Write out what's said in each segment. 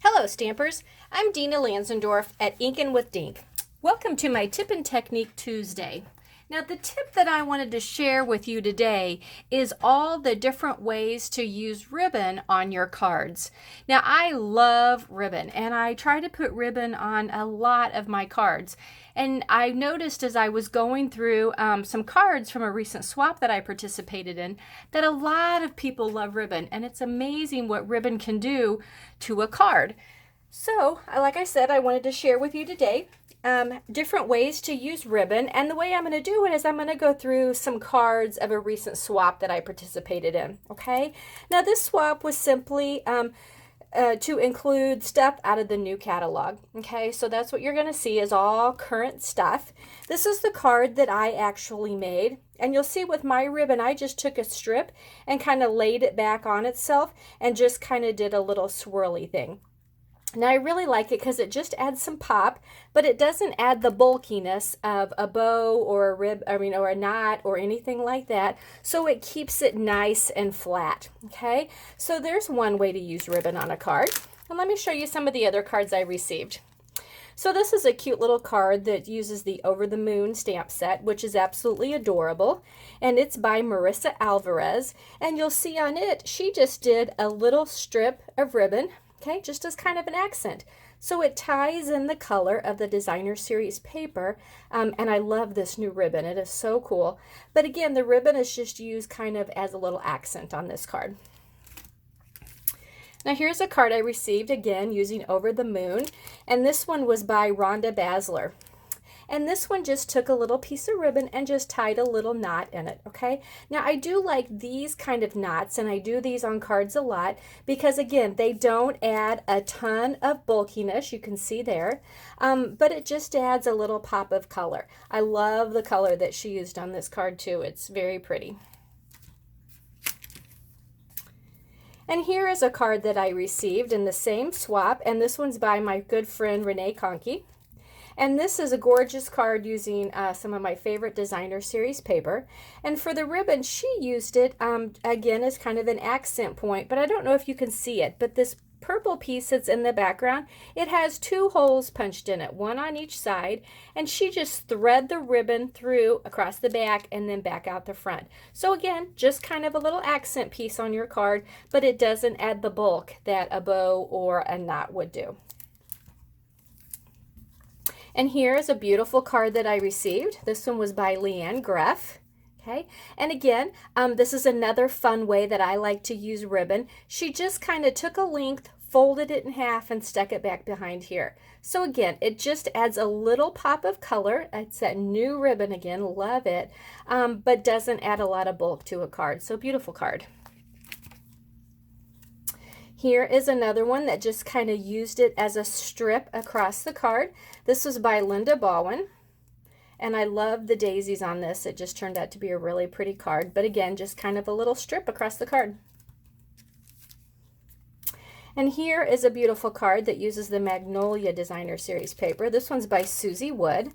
Hello Stampers, I'm Dina Lanzendorf at Inkin' with Dink. Welcome to my Tip and Technique Tuesday. Now the tip that I wanted to share with you today is all the different ways to use ribbon on your cards. Now I love ribbon and I try to put ribbon on a lot of my cards. And I noticed as I was going through some cards from a recent swap that I participated in that a lot of people love ribbon, and it's amazing what ribbon can do to a card. So, like I said, I wanted to share with you today different ways to use ribbon, and the way I'm going to do it is I'm going to go through some cards of a recent swap that I participated in. Okay, now this swap was simply to include stuff out of the new catalog. Okay, so that's what you're going to see is all current stuff. This is the card that I actually made, and you'll see with my ribbon I just took a strip and kind of laid it back on itself and just kind of did a little swirly thing. Now I really like it because it just adds some pop, but it doesn't add the bulkiness of a bow or or a knot or anything like that. So it keeps it nice and flat. Okay, so there's one way to use ribbon on a card. And let me show you some of the other cards I received. So this is a cute little card that uses the Over the Moon stamp set, which is absolutely adorable. And it's by Marissa Alvarez. And you'll see on it, she just did a little strip of ribbon. Okay, just as kind of an accent. So it ties in the color of the designer series paper, and I love this new ribbon. It is so cool. But again, the ribbon is just used kind of as a little accent on this card. Now here's a card I received, again, using Over the Moon, and this one was by Rhonda Basler. And this one just took a little piece of ribbon and just tied a little knot in it, okay? Now, I do like these kind of knots, and I do these on cards a lot because, again, they don't add a ton of bulkiness, you can see there, but it just adds a little pop of color. I love the color that she used on this card, too. It's very pretty. And here is a card that I received in the same swap, and this one's by my good friend Renee Conkey. And this is a gorgeous card using some of my favorite designer series paper. And for the ribbon, she used it, again, as kind of an accent point, but I don't know if you can see it, but this purple piece that's in the background, it has two holes punched in it, one on each side, and she just thread the ribbon through across the back and then back out the front. So again, just kind of a little accent piece on your card, but it doesn't add the bulk that a bow or a knot would do. And here is a beautiful card that I received. This one was by Leanne Greff. Okay, and again, this is another fun way that I like to use ribbon. She just kind of took a length, folded it in half, and stuck it back behind here. So again, it just adds a little pop of color. It's that new ribbon again, love it, but doesn't add a lot of bulk to a card. So beautiful card. Here is another one that just kind of used it as a strip across the card. This was by Linda Baldwin, and I love the daisies on this. It just turned out to be a really pretty card, but again, just kind of a little strip across the card. And here is a beautiful card that uses the Magnolia Designer Series paper. This one's by Susie Wood,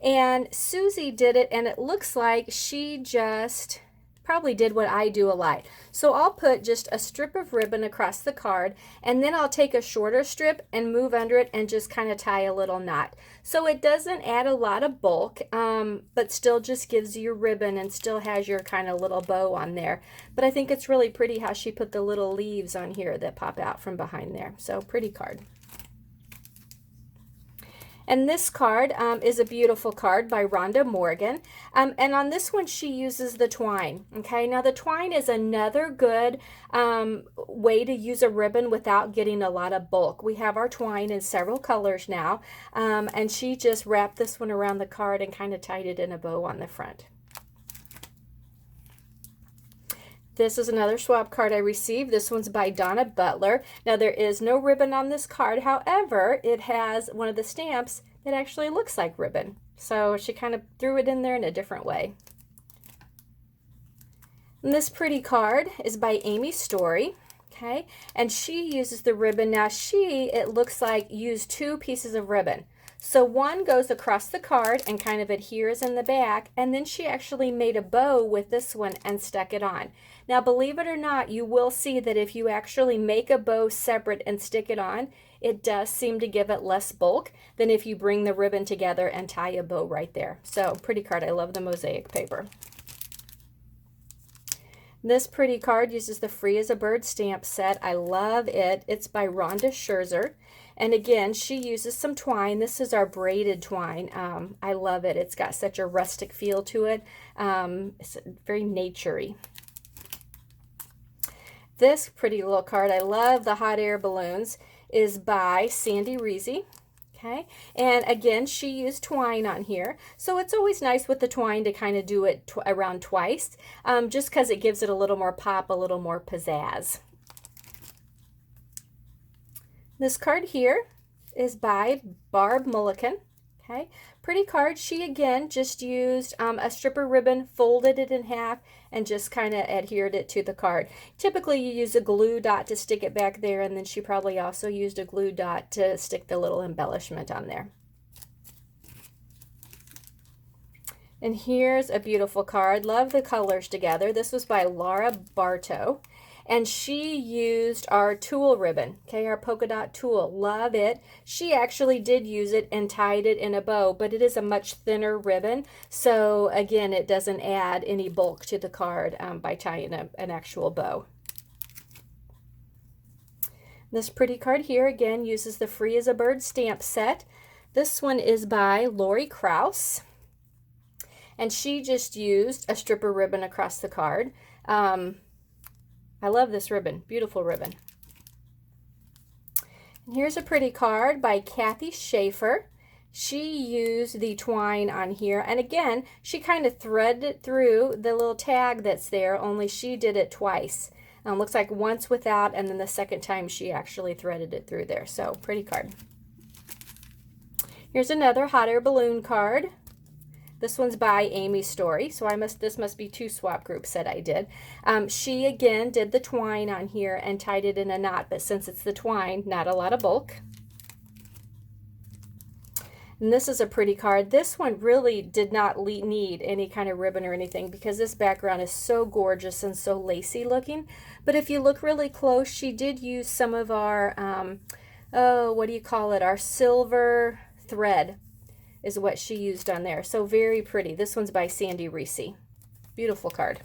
and Susie did it, and it looks like she just probably did what I do a lot. So I'll put just a strip of ribbon across the card, and then I'll take a shorter strip and move under it and just kind of tie a little knot. So it doesn't add a lot of bulk, but still just gives you ribbon and still has your kind of little bow on there. But I think it's really pretty how she put the little leaves on here that pop out from behind there. So pretty card. And this card is a beautiful card by Rhonda Morgan. And on this one, she uses the twine. Okay, now the twine is another good way to use a ribbon without getting a lot of bulk. We have our twine in several colors now. And she just wrapped this one around the card and kind of tied it in a bow on the front. This is another swap card I received. This one's by Donna Butler. Now there is no ribbon on this card. However, it has one of the stamps that actually looks like ribbon. So she kind of threw it in there in a different way. And this pretty card is by Amy Story. Okay, and she uses the ribbon. Now it looks like used two pieces of ribbon. So one goes across the card and kind of adheres in the back, and then she actually made a bow with this one and stuck it on. Now, believe it or not, you will see that if you actually make a bow separate and stick it on, it does seem to give it less bulk than if you bring the ribbon together and tie a bow right there. So, pretty card. I love the mosaic paper. This pretty card uses the Free as a Bird stamp set. I love it. It's by Rhonda Scherzer. And again, she uses some twine. This is our braided twine. I love it. It's got such a rustic feel to it. It's very naturey. This pretty little card, I love the hot air balloons, is by Sandy Reese. Okay, and again, she used twine on here. So it's always nice with the twine to kind of do it around twice, just because it gives it a little more pop, a little more pizzazz. This card here is by Barb Mullican. Okay, pretty card. She again just used a stripper ribbon, folded it in half, and just kind of adhered it to the card. Typically you use a glue dot to stick it back there, and then she probably also used a glue dot to stick the little embellishment on there. And here's a beautiful card. Love the colors together. This was by Laura Bartow. And she used our tulle ribbon, okay, our polka dot tulle. Love it. She actually did use it and tied it in a bow, but it is a much thinner ribbon. So again, it doesn't add any bulk to the card by tying an actual bow. This pretty card here, again, uses the Free as a Bird stamp set. This one is by Lori Krause. And she just used a stripper ribbon across the card. I love this ribbon. Beautiful ribbon. And here's a pretty card by Kathy Schaefer. She used the twine on here. And again, she kind of threaded it through the little tag that's there, only she did it twice. Looks like once without, and then the second time she actually threaded it through there. So, pretty card. Here's another hot air balloon card. This one's by Amy Story, so this must be 2 swap groups that I did. She again did the twine on here and tied it in a knot, but since it's the twine, not a lot of bulk. And this is a pretty card. This one really did not need any kind of ribbon or anything because this background is so gorgeous and so lacy looking. But if you look really close, she did use some of our, what do you call it, our silver thread is what she used on there. So very pretty. This one's by Sandy Reese. Beautiful card.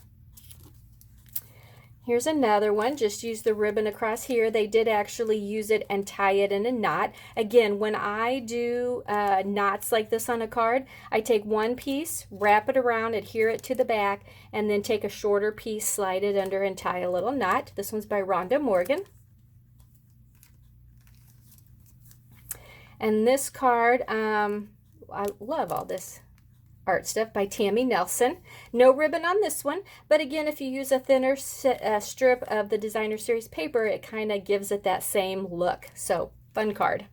Here's another one. Just use the ribbon across here. They did actually use it and tie it in a knot. Again, when I do knots like this on a card, I take one piece, wrap it around, adhere it to the back, and then take a shorter piece, slide it under, and tie a little knot. This one's by Rhonda Morgan. And this card, I love all this art stuff by Tammy Nelson. No ribbon on this one, but again, if you use a thinner strip of the Designer Series paper, it kind of gives it that same look. So, fun card.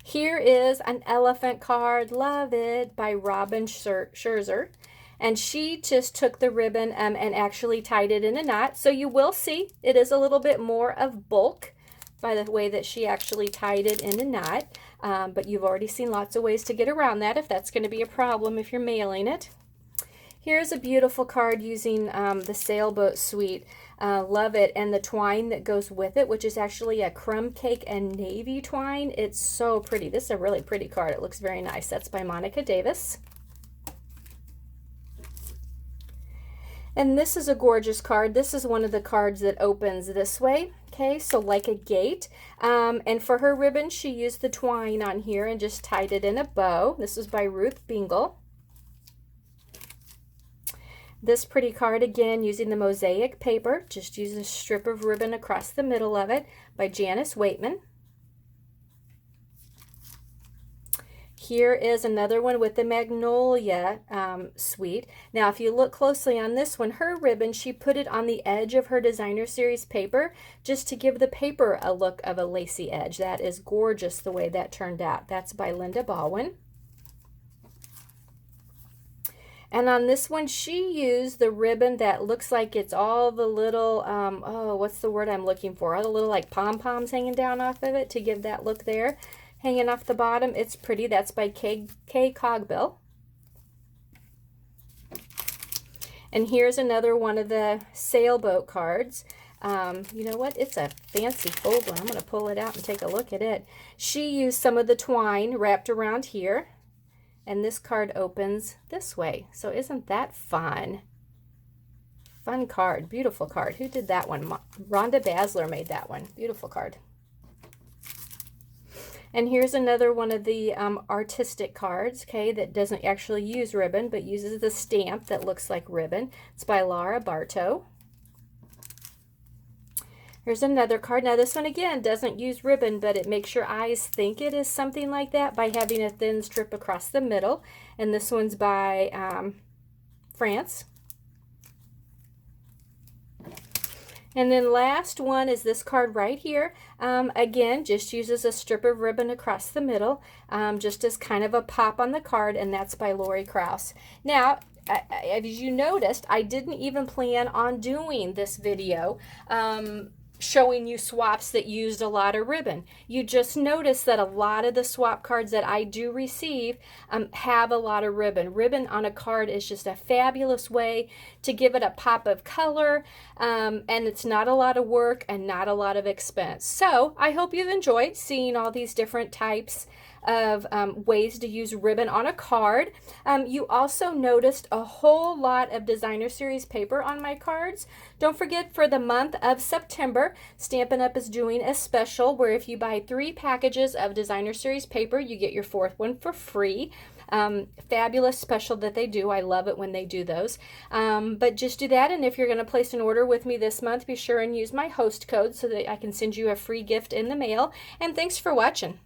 Here is an elephant card. Love it, by Robin Scherzer. And she just took the ribbon and actually tied it in a knot. So you will see it is a little bit more of bulk by the way that she actually tied it in a knot. But you've already seen lots of ways to get around that if that's going to be a problem if you're mailing it. Here's a beautiful card using the Sailboat Suite. Love it. And the twine that goes with it, which is actually a crumb cake and navy twine. It's so pretty. This is a really pretty card. It looks very nice. That's by Monica Davis. And this is a gorgeous card. This is one of the cards that opens this way. Okay, so like a gate. And for her ribbon, she used the twine on here and just tied it in a bow. This is by Ruth Bingle. This pretty card, again, using the mosaic paper. Just use a strip of ribbon across the middle of it, by Janice Waitman. Here is another one with the Magnolia suite. Now, if you look closely on this one, her ribbon, she put it on the edge of her Designer Series paper just to give the paper a look of a lacy edge. That is gorgeous the way that turned out. That's by Linda Baldwin. And on this one, she used the ribbon that looks like it's all the little, oh, what's the word I'm looking for? All the little like pom-poms hanging down off of it to give that look there. hanging off the bottom. It's pretty. That's by K Cogbill. And here's another one of the sailboat cards. You know what? It's a fancy folder. I'm going to pull it out and take a look at it. She used some of the twine wrapped around here. And this card opens this way. So isn't that fun? Fun card. Beautiful card. Who did that one? Rhonda Basler made that one. Beautiful card. And here's another one of the artistic cards, okay, that doesn't actually use ribbon, but uses the stamp that looks like ribbon. It's by Laura Bartow. Here's another card. Now this one again doesn't use ribbon, but it makes your eyes think it is something like that by having a thin strip across the middle. And this one's by France. And then last one is this card right here. Again, just uses a strip of ribbon across the middle, just as kind of a pop on the card, and that's by Lori Krause. Now, as you noticed, I didn't even plan on doing this video showing you swaps that used a lot of ribbon. You just notice that a lot of the swap cards that I do receive have a lot of ribbon. Ribbon on a card is just a fabulous way to give it a pop of color, and it's not a lot of work and not a lot of expense. So I hope you've enjoyed seeing all these different types of ways to use ribbon on a card. You also noticed a whole lot of Designer Series paper on my cards. Don't forget, for the month of September, Stampin' Up! Is doing a special where if you buy 3 packages of Designer Series paper, you get your 4th one for free. Fabulous special that they do. I love it when they do those. But just do that, and if you're going to place an order with me this month, be sure and use my host code so that I can send you a free gift in the mail. And thanks for watching.